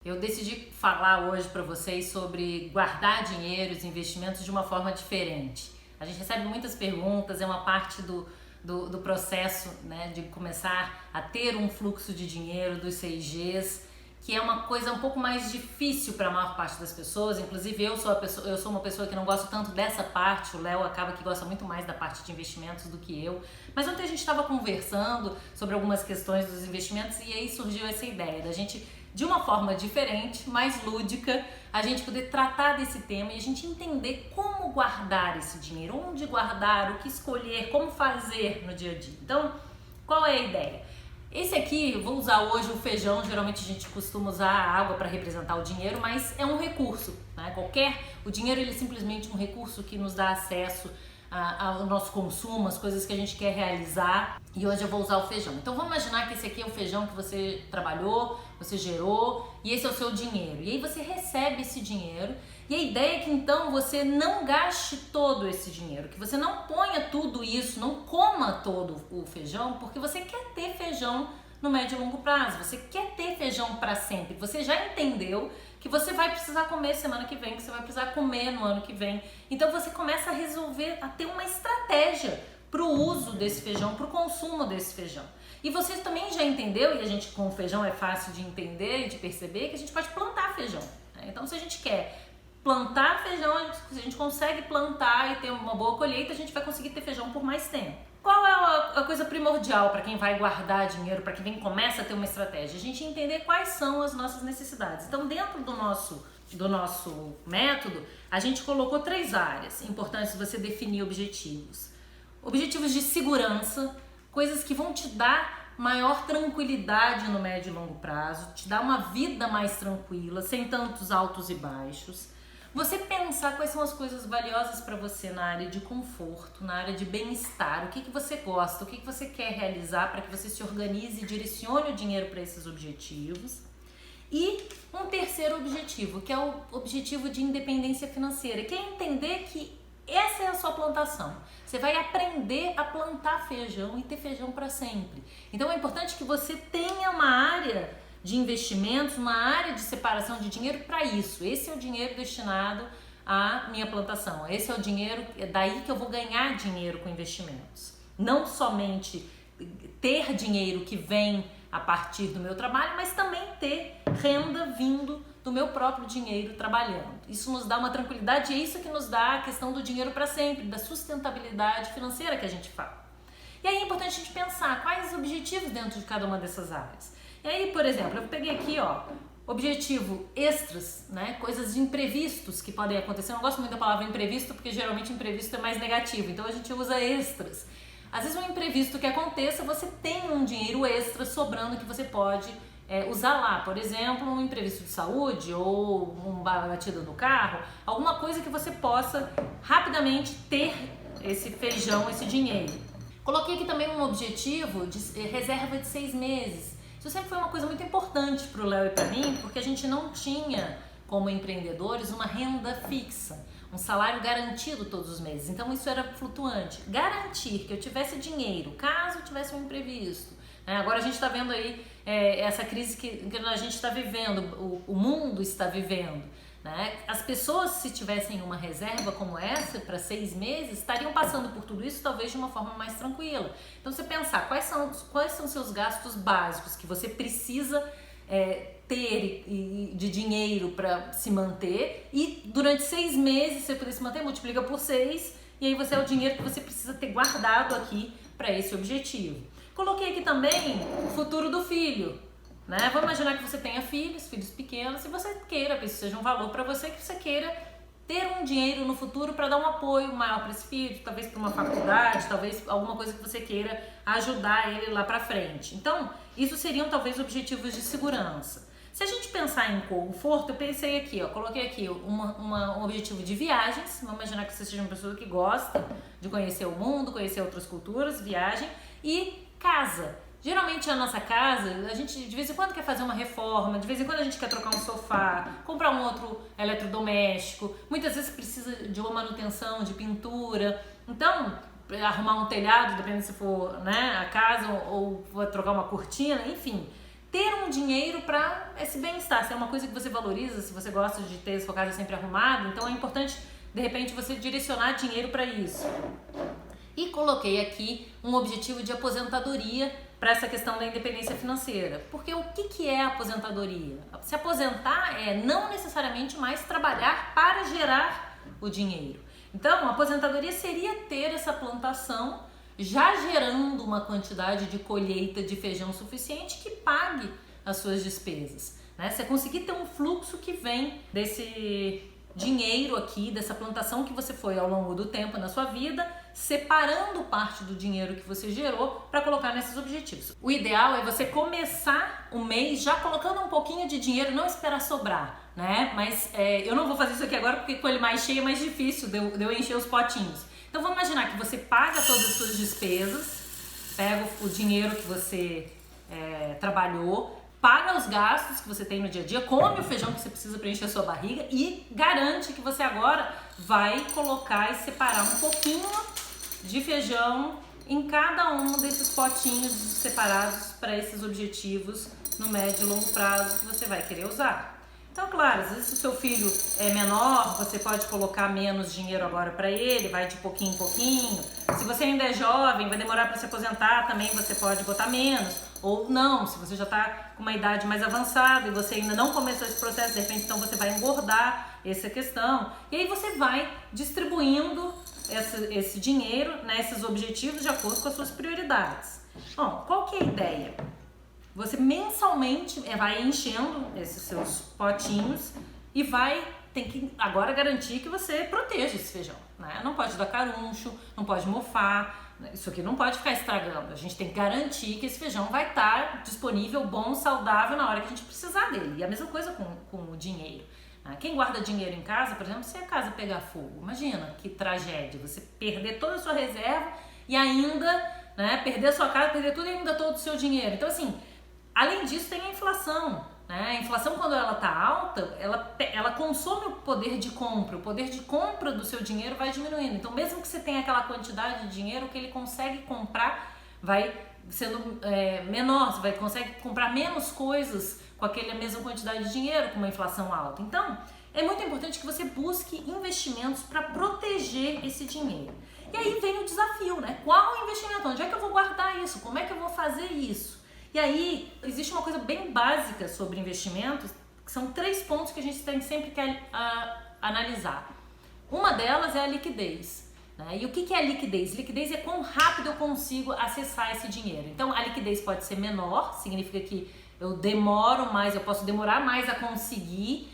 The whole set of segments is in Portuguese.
Eu decidi falar hoje para vocês sobre guardar dinheiro, os investimentos de uma forma diferente. A gente recebe muitas perguntas, é uma parte do processo, né, de começar a ter um fluxo de dinheiro dos 6Gs, que é uma coisa um pouco mais difícil para a maior parte das pessoas. Inclusive eu sou uma pessoa que não gosto tanto dessa parte, o Léo acaba que gosta muito mais da parte de investimentos do que eu. Mas ontem a gente estava conversando sobre algumas questões dos investimentos e aí surgiu essa ideia da gente, de uma forma diferente, mais lúdica, a gente poder tratar desse tema e a gente entender como guardar esse dinheiro, onde guardar, o que escolher, como fazer no dia a dia. Então, qual é a ideia? Esse aqui, eu vou usar hoje o feijão, geralmente a gente costuma usar a água para representar o dinheiro, mas é um recurso, né? O dinheiro ele é simplesmente um recurso que nos dá acesso ao nosso consumo, as coisas que a gente quer realizar, e hoje eu vou usar o feijão. Então vamos imaginar que esse aqui é o feijão que você trabalhou, você gerou, e esse é o seu dinheiro. E aí você recebe esse dinheiro, e a ideia é que então você não gaste todo esse dinheiro, que você não ponha tudo isso, não coma todo o feijão, porque você quer ter feijão no médio e longo prazo, você quer ter feijão para sempre, você já entendeu que você vai precisar comer semana que vem, que você vai precisar comer no ano que vem. Então você começa a resolver, a ter uma estratégia para o uso desse feijão, para o consumo desse feijão. E você também já entendeu, e a gente com o feijão é fácil de entender e de perceber, que a gente pode plantar feijão, né? Então se a gente quer plantar feijão, se a gente consegue plantar e ter uma boa colheita, a gente vai conseguir ter feijão por mais tempo. Qual é a coisa primordial para quem vai guardar dinheiro, para quem começa a ter uma estratégia? A gente entender quais são as nossas necessidades. Então, dentro do nosso método, a gente colocou 3 áreas importantes você definir objetivos. Objetivos de segurança, coisas que vão te dar maior tranquilidade no médio e longo prazo, te dar uma vida mais tranquila, sem tantos altos e baixos. Você pensar quais são as coisas valiosas para você na área de conforto, na área de bem-estar, o que você gosta, o que você quer realizar para que você se organize e direcione o dinheiro para esses objetivos. E um terceiro objetivo, que é o objetivo de independência financeira, que é entender que essa é a sua plantação. Você vai aprender a plantar feijão e ter feijão para sempre. Então é importante que você tenha uma área de investimentos, uma área de separação de dinheiro para isso. Esse é o dinheiro destinado à minha plantação. Esse é o dinheiro, é daí que eu vou ganhar dinheiro com investimentos. Não somente ter dinheiro que vem a partir do meu trabalho, mas também ter renda vindo do meu próprio dinheiro trabalhando. Isso nos dá uma tranquilidade e é isso que nos dá a questão do dinheiro para sempre, da sustentabilidade financeira que a gente fala. E aí é importante a gente pensar quais os objetivos dentro de cada uma dessas áreas. E aí, por exemplo, eu peguei aqui, objetivo extras, né? Coisas imprevistos que podem acontecer. Eu não gosto muito da palavra imprevisto, porque geralmente imprevisto é mais negativo, então a gente usa extras. Às vezes um imprevisto que aconteça, você tem um dinheiro extra sobrando que você pode usar lá. Por exemplo, um imprevisto de saúde ou uma batida no carro, alguma coisa que você possa rapidamente ter esse feijão, esse dinheiro. Coloquei aqui também um objetivo de reserva de 6 meses. Isso sempre foi uma coisa muito importante para o Léo e para mim, porque a gente não tinha, como empreendedores, uma renda fixa, um salário garantido todos os meses. Então isso era flutuante. Garantir que eu tivesse dinheiro, caso tivesse um imprevisto. Agora a gente está vendo aí essa crise que a gente está vivendo, o mundo está vivendo. Né? As pessoas, se tivessem uma reserva como essa para 6 meses, estariam passando por tudo isso talvez de uma forma mais tranquila. Então você pensar quais são seus gastos básicos que você precisa ter de dinheiro para se manter, e durante 6 meses você poder se manter, multiplica por 6 e aí você é o dinheiro que você precisa ter guardado aqui para esse objetivo. Coloquei aqui também o futuro do filho. Né? Vamos imaginar que você tenha filhos pequenos, e você queira, que isso seja um valor para você, que você queira ter um dinheiro no futuro para dar um apoio maior para esse filho, talvez para uma faculdade, talvez alguma coisa que você queira ajudar ele lá para frente. Então, isso seriam talvez objetivos de segurança. Se a gente pensar em conforto, eu pensei aqui, coloquei aqui um objetivo de viagens. Vamos imaginar que você seja uma pessoa que gosta de conhecer o mundo, conhecer outras culturas, viagem, e casa. Geralmente a nossa casa, a gente de vez em quando quer fazer uma reforma, de vez em quando a gente quer trocar um sofá, comprar um outro eletrodoméstico, muitas vezes precisa de uma manutenção, de pintura. Então, arrumar um telhado, dependendo se for, né, a casa ou trocar uma cortina, enfim. ter um dinheiro para esse bem-estar. Se é uma coisa que você valoriza, se você gosta de ter sua casa sempre arrumada, então é importante, de repente, você direcionar dinheiro para isso. E coloquei aqui um objetivo de aposentadoria para essa questão da independência financeira. Porque o que é a aposentadoria? Se aposentar é não necessariamente mais trabalhar para gerar o dinheiro. Então, a aposentadoria seria ter essa plantação já gerando uma quantidade de colheita de feijão suficiente que pague as suas despesas, né? Você conseguir ter um fluxo que vem desse dinheiro aqui, dessa plantação que você foi ao longo do tempo na sua vida, separando parte do dinheiro que você gerou para colocar nesses objetivos. O ideal é você começar o mês já colocando um pouquinho de dinheiro, não esperar sobrar, né? Mas eu não vou fazer isso aqui agora porque com ele mais cheio é mais difícil de eu encher os potinhos. Então vamos imaginar que você paga todas as suas despesas, pega o dinheiro que você trabalhou, paga os gastos que você tem no dia a dia, come o feijão que você precisa para encher a sua barriga e garante que você agora vai colocar e separar um pouquinho de feijão em cada um desses potinhos separados para esses objetivos no médio e longo prazo que você vai querer usar. Então, claro, às vezes se o seu filho é menor, você pode colocar menos dinheiro agora para ele, vai de pouquinho em pouquinho. Se você ainda é jovem, vai demorar para se aposentar, também você pode botar menos. Ou não, se você já está com uma idade mais avançada e você ainda não começou esse processo, de repente então você vai engordar essa questão. E aí você vai distribuindo esse dinheiro, né, esses objetivos de acordo com as suas prioridades. Bom, qual que é a ideia? Você mensalmente vai enchendo esses seus potinhos e tem que agora garantir que você proteja esse feijão, né? Não pode dar caruncho, não pode mofar, isso aqui não pode ficar estragando. A gente tem que garantir que esse feijão vai estar disponível, bom, saudável na hora que a gente precisar dele. E a mesma coisa com o dinheiro. Quem guarda dinheiro em casa, por exemplo, se a casa pegar fogo, imagina que tragédia, você perder toda a sua reserva e ainda, né, perder a sua casa, perder tudo e ainda todo o seu dinheiro. Então assim, além disso, tem a inflação, né? A inflação, quando ela está alta, ela consome o poder de compra. O poder de compra do seu dinheiro vai diminuindo. Então, mesmo que você tenha aquela quantidade de dinheiro, o que ele consegue comprar vai sendo menor. Você consegue comprar menos coisas com aquela mesma quantidade de dinheiro, com uma inflação alta. Então, é muito importante que você busque investimentos para proteger esse dinheiro. E aí vem o desafio, né? Qual o investimento? Onde é que eu vou guardar isso? Como é que eu vou fazer isso? E aí, existe uma coisa bem básica sobre investimentos, que são 3 pontos que a gente tem sempre que analisar. Uma delas é a liquidez, né? E o que é a liquidez? Liquidez é quão rápido eu consigo acessar esse dinheiro. Então, a liquidez pode ser menor, significa que eu demoro mais, eu posso demorar mais a conseguir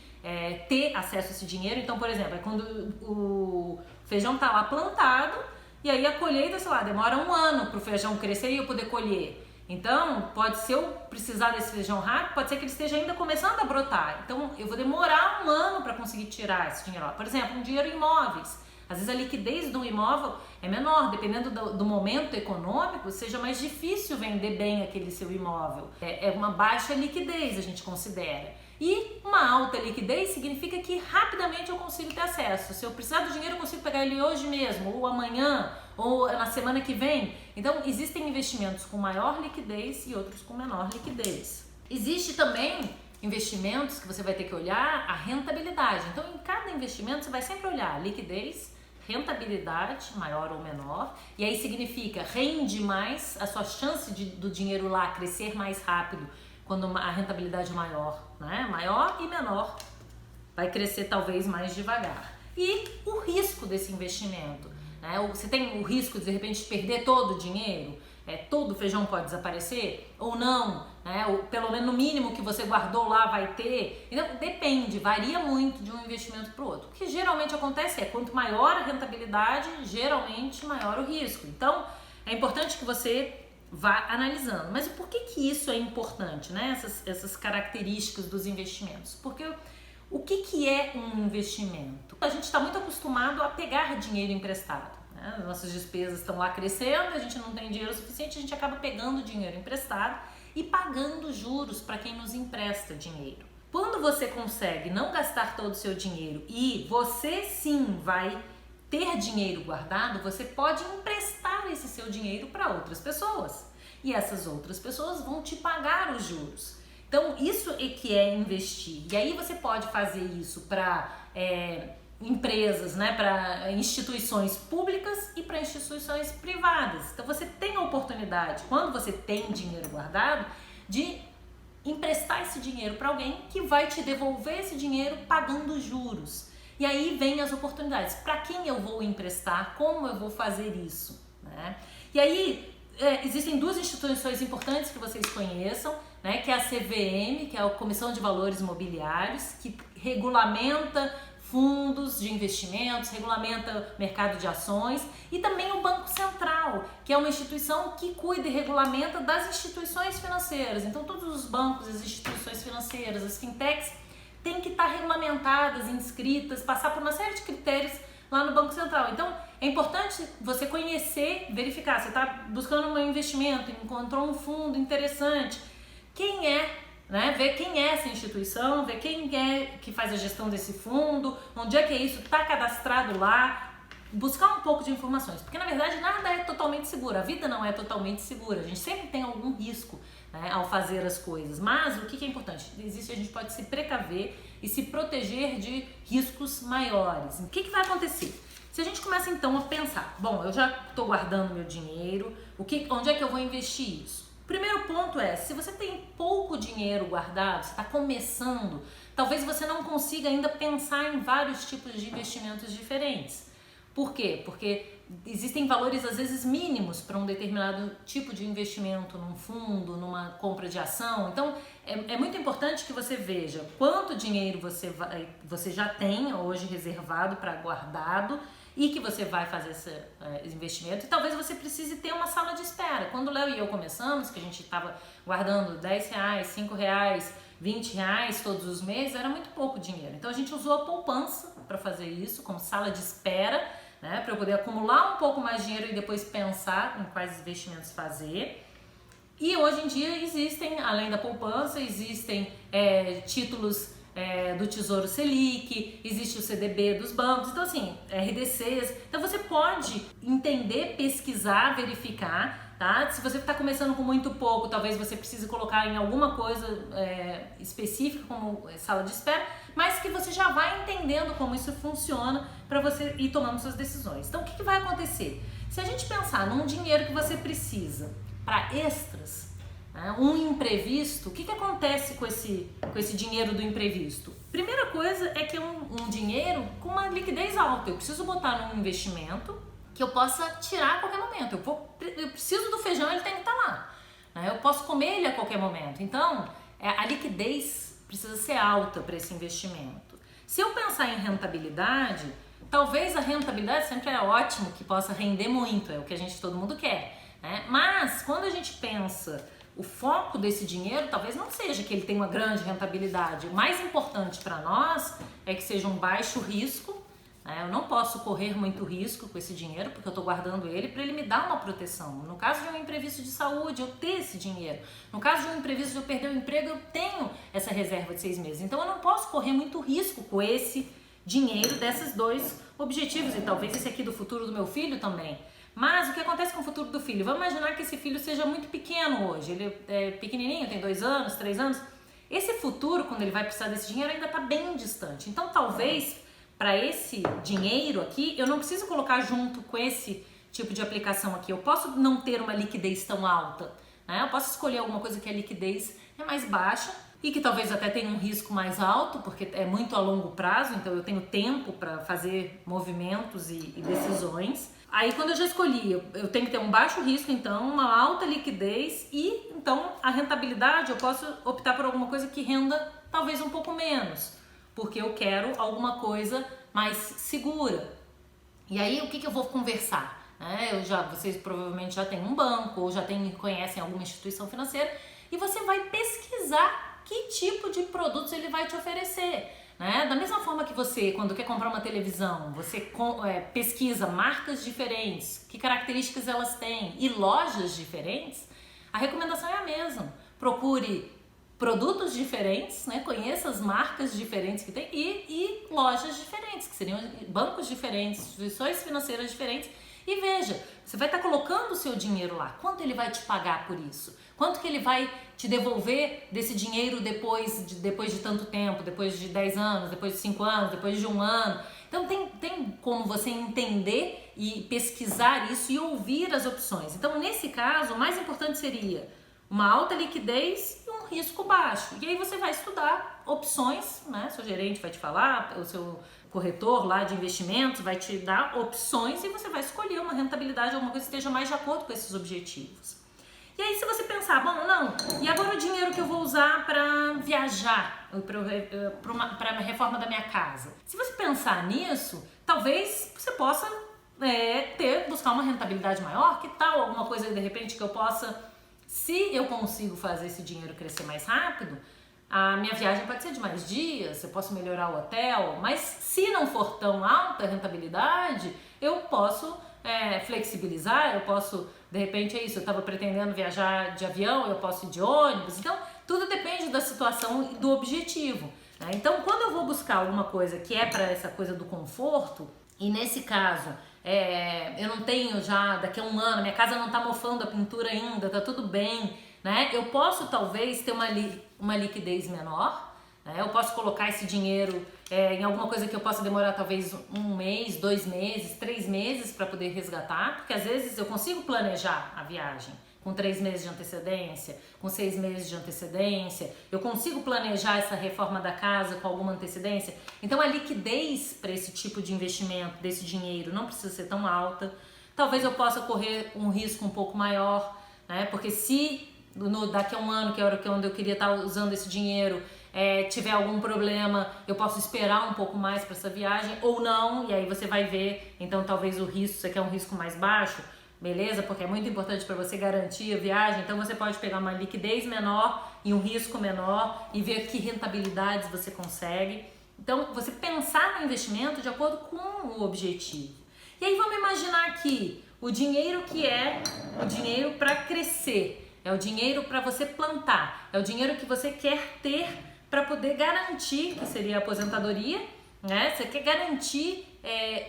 ter acesso a esse dinheiro. Então, por exemplo, é quando o feijão está lá plantado, e aí a colheita, sei lá, demora 1 ano para o feijão crescer e eu poder colher. Então, pode ser eu precisar desse feijão rápido, pode ser que ele esteja ainda começando a brotar. Então, eu vou demorar 1 ano para conseguir tirar esse dinheiro lá. Por exemplo, um dinheiro em imóveis. Às vezes a liquidez do imóvel é menor, dependendo do momento econômico, seja mais difícil vender bem aquele seu imóvel. É uma baixa liquidez, a gente considera. E uma alta liquidez significa que rapidamente eu consigo ter acesso. Se eu precisar do dinheiro, eu consigo pegar ele hoje mesmo, ou amanhã, ou na semana que vem. Então, existem investimentos com maior liquidez e outros com menor liquidez. Existe também investimentos que você vai ter que olhar a rentabilidade. Então, em cada investimento, você vai sempre olhar a liquidez, rentabilidade, maior ou menor, e aí significa rende mais, a sua chance do dinheiro lá crescer mais rápido quando a rentabilidade é maior, né? Maior e menor, vai crescer talvez mais devagar. E o risco desse investimento, né? Você tem o risco de repente perder todo o dinheiro, todo o feijão pode desaparecer ou não, né? Ou pelo menos no mínimo que você guardou lá vai ter. Então depende, varia muito de um investimento para o outro. O que geralmente acontece quanto maior a rentabilidade, geralmente maior o risco. Então é importante que você vá analisando. Mas por que isso é importante, né? Essas características dos investimentos? Porque o que é um investimento? A gente está muito acostumado a pegar dinheiro emprestado, né? Nossas despesas estão lá crescendo, a gente não tem dinheiro suficiente, a gente acaba pegando dinheiro emprestado e pagando juros para quem nos empresta dinheiro. Quando você consegue não gastar todo o seu dinheiro e você sim vai ter dinheiro guardado, você pode emprestar esse seu dinheiro para outras pessoas. E essas outras pessoas vão te pagar os juros. Então, isso é que é investir. E aí você pode fazer isso para empresas, né, para instituições públicas e para instituições privadas. Então, você tem a oportunidade, quando você tem dinheiro guardado, de emprestar esse dinheiro para alguém que vai te devolver esse dinheiro pagando juros. E aí vem as oportunidades. Para quem eu vou emprestar? Como eu vou fazer isso? Né? E aí existem duas instituições importantes que vocês conheçam, né? Que é a CVM, que é a Comissão de Valores Mobiliários, que regulamenta fundos de investimentos, regulamenta mercado de ações, e também o Banco Central, que é uma instituição que cuida e regulamenta das instituições financeiras. Então todos os bancos, as instituições financeiras, as fintechs têm que estar regulamentadas, inscritas, passar por uma série de critérios lá no Banco Central. Então é importante você conhecer, verificar, você está buscando um investimento, encontrou um fundo interessante, quem é, né? Ver quem é essa instituição, ver quem é que faz a gestão desse fundo, onde é que é isso, está cadastrado lá, buscar um pouco de informações, porque na verdade nada é totalmente seguro, a vida não é totalmente segura, a gente sempre tem algum risco, né, ao fazer as coisas, mas o que é importante? A gente pode se precaver e se proteger de riscos maiores. O que vai acontecer? Se a gente começa então a pensar, bom, eu já estou guardando meu dinheiro, onde é que eu vou investir isso? O primeiro ponto é, se você tem pouco dinheiro guardado, você está começando, talvez você não consiga ainda pensar em vários tipos de investimentos diferentes. Por quê? Porque existem valores às vezes mínimos para um determinado tipo de investimento, num fundo, numa compra de ação. Então é muito importante que você veja quanto dinheiro você já tem hoje reservado para guardado e que você vai fazer esse investimento, e talvez você precise ter uma sala de espera. Quando o Léo e eu começamos, que a gente estava guardando R$10, R$5, R$20 todos os meses, era muito pouco dinheiro. Então a gente usou a poupança para fazer isso, como sala de espera, né, para eu poder acumular um pouco mais de dinheiro e depois pensar em quais investimentos fazer. E hoje em dia existem, além da poupança, existem títulos do Tesouro Selic, existe o CDB dos bancos, então assim, RDCs. Então você pode entender, pesquisar, verificar, tá? Se você está começando com muito pouco, talvez você precise colocar em alguma coisa específica, como sala de espera, mas que você já vai entendendo como isso funciona para você ir tomando suas decisões. Então o que vai acontecer? Se a gente pensar num dinheiro que você precisa para extras, um imprevisto, o que acontece com esse dinheiro do imprevisto? Primeira coisa é que é um dinheiro com uma liquidez alta. Eu preciso botar num investimento que eu possa tirar a qualquer momento. Eu preciso do feijão, ele tem que estar lá, né? Eu posso comer ele a qualquer momento. Então, a liquidez precisa ser alta para esse investimento. Se eu pensar em rentabilidade, talvez a rentabilidade sempre é ótimo, que possa render muito, é o que todo mundo quer, né? Mas quando a gente pensa o foco desse dinheiro, talvez não seja que ele tenha uma grande rentabilidade. O mais importante para nós é que seja um baixo risco, né? Eu não posso correr muito risco com esse dinheiro, porque eu estou guardando ele para ele me dar uma proteção. No caso de um imprevisto de saúde, eu ter esse dinheiro. No caso de um imprevisto de eu perder o emprego, eu tenho essa reserva de 6 meses. Então eu não posso correr muito risco com esse dinheiro desses dois objetivos. E talvez esse aqui do futuro do meu filho também. Mas o que acontece com o futuro do filho? Vamos imaginar que esse filho seja muito pequeno hoje, ele é pequenininho, tem 2 anos, 3 anos. Esse futuro, quando ele vai precisar desse dinheiro, ainda está bem distante. Então, talvez, para esse dinheiro aqui, eu não preciso colocar junto com esse tipo de aplicação aqui. Eu posso não ter uma liquidez tão alta, né? Eu posso escolher alguma coisa que a liquidez é mais baixa e que talvez até tenha um risco mais alto, porque é muito a longo prazo, então eu tenho tempo para fazer movimentos e decisões. Aí quando eu já escolhi, eu tenho que ter um baixo risco, então, uma alta liquidez e, então, a rentabilidade eu posso optar por alguma coisa que renda talvez um pouco menos, porque eu quero alguma coisa mais segura. E aí o que eu vou conversar? Vocês provavelmente já têm um banco ou conhecem alguma instituição financeira e você vai pesquisar que tipo de produtos ele vai te oferecer. Né? Da mesma forma que você, quando quer comprar uma televisão, você pesquisa marcas diferentes, que características elas têm e lojas diferentes, a recomendação é a mesma. Procure produtos diferentes, né? Conheça as marcas diferentes que tem e lojas diferentes, que seriam bancos diferentes, instituições financeiras diferentes, E veja, você vai estar colocando o seu dinheiro lá. Quanto ele vai te pagar por isso? Quanto que ele vai te devolver desse dinheiro depois de tanto tempo, depois de 10 anos, depois de 5 anos, depois de 1 ano? Então tem como você entender e pesquisar isso e ouvir as opções. Então nesse caso, o mais importante seria uma alta liquidez e um risco baixo. E aí você vai estudar opções, né? Seu gerente vai te falar, o seu corretor lá de investimentos vai te dar opções e você vai escolher uma rentabilidade, alguma coisa que esteja mais de acordo com esses objetivos. E aí se você pensar, bom, não, e agora o dinheiro que eu vou usar para viajar, para a reforma da minha casa? Se você pensar nisso, talvez você possa buscar uma rentabilidade maior. Que tal alguma coisa de repente que eu possa, se eu consigo fazer esse dinheiro crescer mais rápido, a minha viagem pode ser de mais dias, eu posso melhorar o hotel, mas se não for tão alta a rentabilidade, eu posso flexibilizar, eu posso, de repente é isso, eu estava pretendendo viajar de avião, eu posso ir de ônibus. Então tudo depende da situação e do objetivo, né? Então quando eu vou buscar alguma coisa que é para essa coisa do conforto, e nesse caso eu não tenho já, daqui a 1 ano, minha casa não está mofando a pintura ainda, tá tudo bem, né? Eu posso talvez ter uma liquidez menor, né? Eu posso colocar esse dinheiro em alguma coisa que eu possa demorar talvez 1 mês, 2 meses, 3 meses para poder resgatar, porque às vezes eu consigo planejar a viagem com 3 meses de antecedência, com 6 meses de antecedência, eu consigo planejar essa reforma da casa com alguma antecedência. Então a liquidez para esse tipo de investimento, desse dinheiro, não precisa ser tão alta. Talvez eu possa correr um risco um pouco maior, né? Porque se daqui a 1 ano, que é a hora onde eu queria estar usando esse dinheiro, tiver algum problema, eu posso esperar um pouco mais para essa viagem ou não, e aí você vai ver, então talvez o risco, você quer um risco mais baixo, beleza? Porque é muito importante para você garantir a viagem, então você pode pegar uma liquidez menor e um risco menor e ver que rentabilidades você consegue. Então você pensar no investimento de acordo com o objetivo. E aí vamos imaginar aqui o dinheiro que é o dinheiro para crescer, é o dinheiro para você plantar, é o dinheiro que você quer ter para poder garantir, que seria a aposentadoria, né? Você quer garantir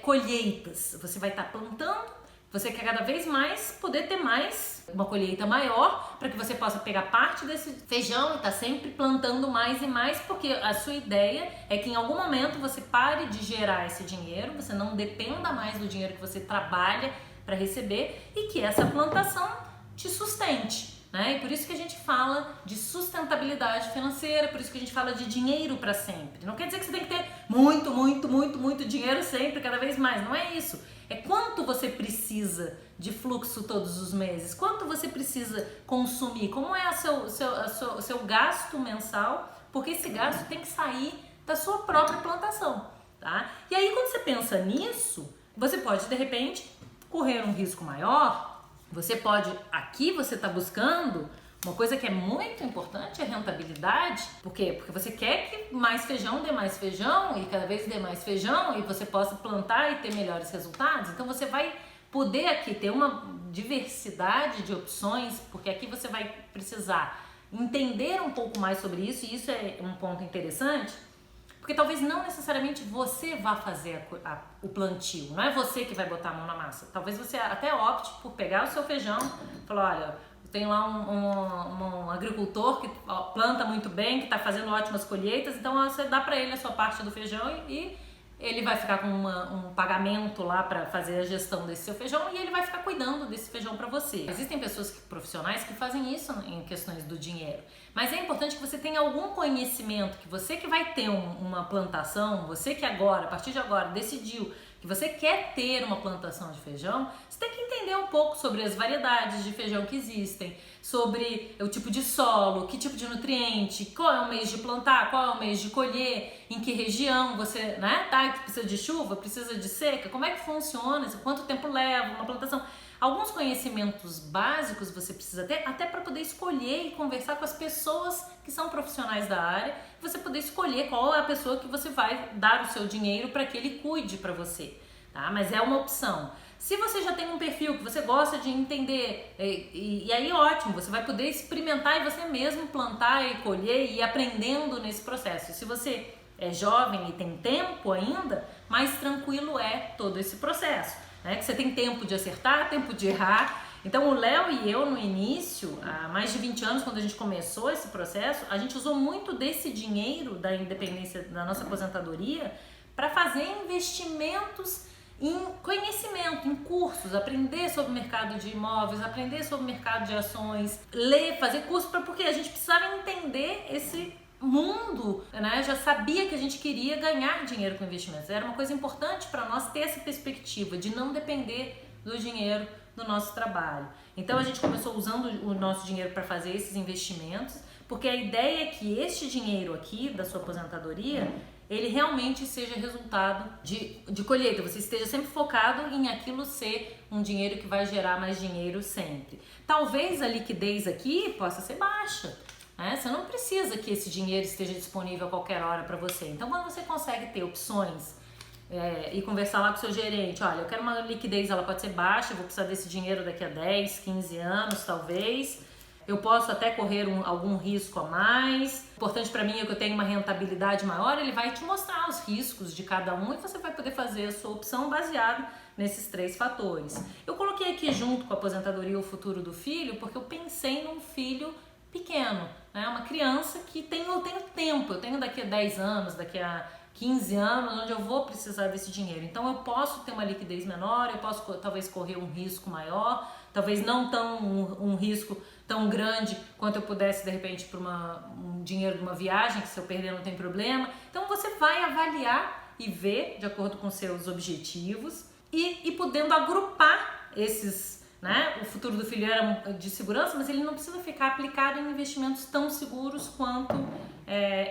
colheitas, você vai estar plantando, você quer cada vez mais poder ter mais, uma colheita maior, para que você possa pegar parte desse feijão e estar sempre plantando mais e mais, porque a sua ideia é que em algum momento você pare de gerar esse dinheiro, você não dependa mais do dinheiro que você trabalha para receber e que essa plantação te sustente. E por isso que a gente fala de sustentabilidade financeira, por isso que a gente fala de dinheiro para sempre. Não quer dizer que você tem que ter muito dinheiro sempre, cada vez mais. Não é isso. É quanto você precisa de fluxo todos os meses, quanto você precisa consumir, como é o seu gasto mensal, porque esse gasto tem que sair da sua própria plantação, tá? E aí quando você pensa nisso, você pode de repente correr um risco maior. Você pode, aqui você está buscando uma coisa que é muito importante, é rentabilidade. Por quê? Porque você quer que mais feijão dê mais feijão e cada vez dê mais feijão e você possa plantar e ter melhores resultados. Então você vai poder aqui ter uma diversidade de opções, porque aqui você vai precisar entender um pouco mais sobre isso, e isso é um ponto interessante. Porque talvez não necessariamente você vá fazer o plantio, não é você que vai botar a mão na massa. Talvez você até opte por pegar o seu feijão e falar, olha, tem lá um agricultor que planta muito bem, que está fazendo ótimas colheitas, então você dá para ele a sua parte do feijão e ele vai ficar com um pagamento lá para fazer a gestão desse seu feijão e ele vai ficar cuidando desse feijão para você. Existem pessoas profissionais que fazem isso em questões do dinheiro, mas é importante que você tenha algum conhecimento, que você que vai ter uma plantação, você que agora, a partir de agora, decidiu que você quer ter uma plantação de feijão, você tem que entender um pouco sobre as variedades de feijão que existem, sobre o tipo de solo, que tipo de nutriente, qual é o mês de plantar, qual é o mês de colher, em que região você, precisa de chuva, precisa de seca, como é que funciona, quanto tempo leva uma plantação. Alguns conhecimentos básicos você precisa ter até para poder escolher e conversar com as pessoas que são profissionais da área, você poder escolher qual é a pessoa que você vai dar o seu dinheiro para que ele cuide para você, tá? Mas é uma opção. Se você já tem um perfil que você gosta de entender, e aí ótimo, você vai poder experimentar e você mesmo plantar e colher e ir aprendendo nesse processo. Se você é jovem e tem tempo ainda, mais tranquilo é todo esse processo. né? Que você tem tempo de acertar, tempo de errar. Então o Léo e eu no início, há mais de 20 anos, quando a gente começou esse processo, a gente usou muito desse dinheiro da independência, da nossa aposentadoria, para fazer investimentos em conhecimento, em cursos, aprender sobre o mercado de imóveis, aprender sobre o mercado de ações, ler, fazer curso, porque a gente precisava entender esse mundo, né? Já sabia que a gente queria ganhar dinheiro com investimentos. Era uma coisa importante para nós ter essa perspectiva de não depender do dinheiro do nosso trabalho. Então a gente começou usando o nosso dinheiro para fazer esses investimentos, porque a ideia é que este dinheiro aqui da sua aposentadoria, ele realmente seja resultado de colheita, você esteja sempre focado em aquilo ser um dinheiro que vai gerar mais dinheiro sempre. Talvez a liquidez aqui possa ser baixa, né? Você não precisa que esse dinheiro esteja disponível a qualquer hora para você. Então quando você consegue ter opções e conversar lá com o seu gerente, olha, eu quero uma liquidez, ela pode ser baixa, eu vou precisar desse dinheiro daqui a 10, 15 anos talvez, eu posso até correr algum risco a mais, o importante para mim é que eu tenha uma rentabilidade maior, ele vai te mostrar os riscos de cada um e você vai poder fazer a sua opção baseado nesses 3 fatores. Eu coloquei aqui junto com a aposentadoria o futuro do filho, porque eu pensei num filho pequeno, né? Uma criança que eu tenho tempo, eu tenho daqui a 10 anos, daqui a 15 anos, onde eu vou precisar desse dinheiro. Então eu posso ter uma liquidez menor, eu posso talvez correr um risco maior, talvez não um risco tão grande quanto eu pudesse de repente para um dinheiro de uma viagem, que se eu perder não tem problema. Então você vai avaliar e ver de acordo com seus objetivos e podendo agrupar esses, né? O futuro do filho era de segurança, mas ele não precisa ficar aplicado em investimentos tão seguros quanto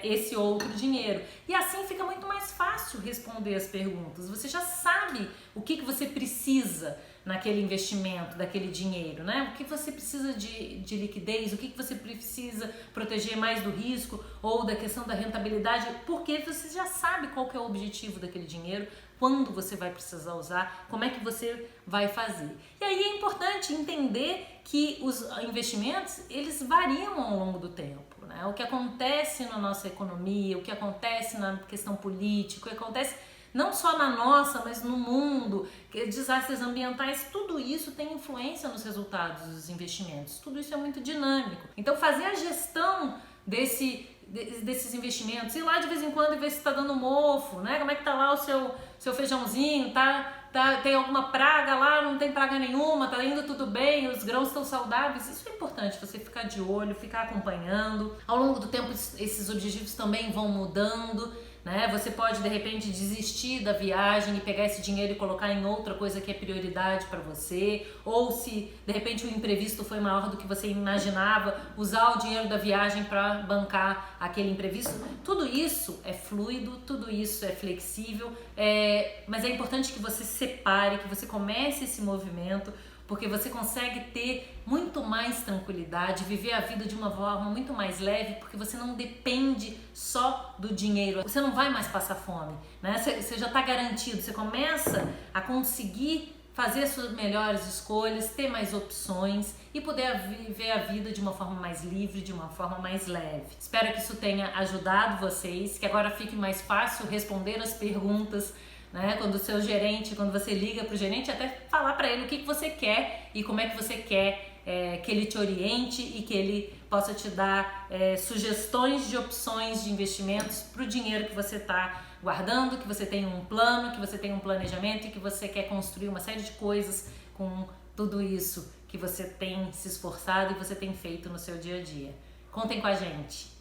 esse outro dinheiro. E assim fica muito mais fácil responder as perguntas. Você já sabe o que você precisa naquele investimento, daquele dinheiro, né? O que você precisa de liquidez, o que você precisa proteger mais do risco ou da questão da rentabilidade, porque você já sabe qual que é o objetivo daquele dinheiro, quando você vai precisar usar, como é que você vai fazer. E aí é importante entender que os investimentos, eles variam ao longo do tempo, né? O que acontece na nossa economia, o que acontece na questão política, o que acontece não só na nossa, mas no mundo, desastres ambientais, tudo isso tem influência nos resultados dos investimentos. Tudo isso é muito dinâmico. Então fazer a gestão desses investimentos, ir lá de vez em quando e ver se está dando mofo, né? Como é que tá lá o seu feijãozinho, tem alguma praga lá, não tem praga nenhuma, tá indo tudo bem, os grãos estão saudáveis. Isso é importante, você ficar de olho, ficar acompanhando. Ao longo do tempo esses objetivos também vão mudando, né? Você pode de repente desistir da viagem e pegar esse dinheiro e colocar em outra coisa que é prioridade para você, ou se de repente o imprevisto foi maior do que você imaginava, usar o dinheiro da viagem para bancar aquele imprevisto. Tudo isso é fluido, tudo isso é flexível, mas é importante que você separe, que você comece esse movimento, porque você consegue ter muito mais tranquilidade, viver a vida de uma forma muito mais leve, porque você não depende só do dinheiro, você não vai mais passar fome, né? Você já está garantido, você começa a conseguir fazer as suas melhores escolhas, ter mais opções e poder viver a vida de uma forma mais livre, de uma forma mais leve. Espero que isso tenha ajudado vocês, que agora fique mais fácil responder as perguntas, né? Quando o seu gerente, quando você liga para o gerente, até falar para ele o que você quer e como é que você quer que ele te oriente e que ele possa te dar sugestões de opções de investimentos para o dinheiro que você está guardando, que você tem um plano, que você tem um planejamento e que você quer construir uma série de coisas com tudo isso que você tem se esforçado e você tem feito no seu dia a dia. Contem com a gente!